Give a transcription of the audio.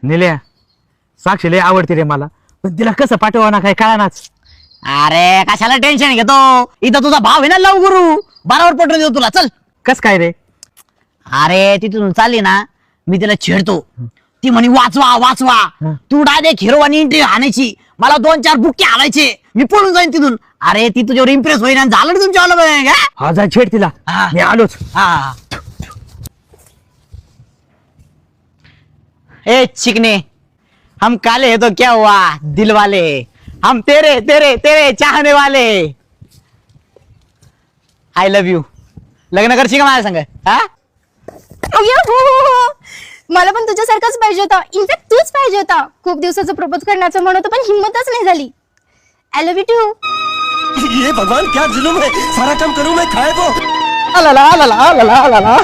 निल्या साक्षी लय आवडते रे मला, पण तिला कसं पाठवा ना काय कळानाच. अरे कशाला टेन्शन घेतो, इथं तुझा भाव आहे ना लव गुरु, बरोबर पटवून देतो तुला. चल. कस काय रे? अरे तिथून चालली ना, मी तिला छेडतो, ती म्हणे वाचवा वाचवा, तू डायरेक्ट हिरो आणि एंट्री आणायची, मला 2-4 बुक्के आणायचे, मी पळून जाईन तिथून. अरे ती तुझ्यावर इम्प्रेस होईन आणि झालं तुमच्या. हा जा छेड तिला, हा. मी आलोच. हाँ ए चिकने, हम काले हैं तो क्या हुआ दिल वाले, हम तेरे तेरे तेरे चाहने वाले. I love you. लग्न करशील का माझ्या संग? हा अय्यो, हो. मला पण तुझ्यासारखाच पाहिजे होता, इनफॅक्ट तूच पाहिजे होता. खूप दिवसाचं प्रपोज करण्याचं म्हणत होतं, पण हिम्मतच नाही झाली. I love you too. ये भगवान क्या जुलुम है, सारा काम करूं मैं खाए को. आला ला, आला ला, आला ला, आला ला.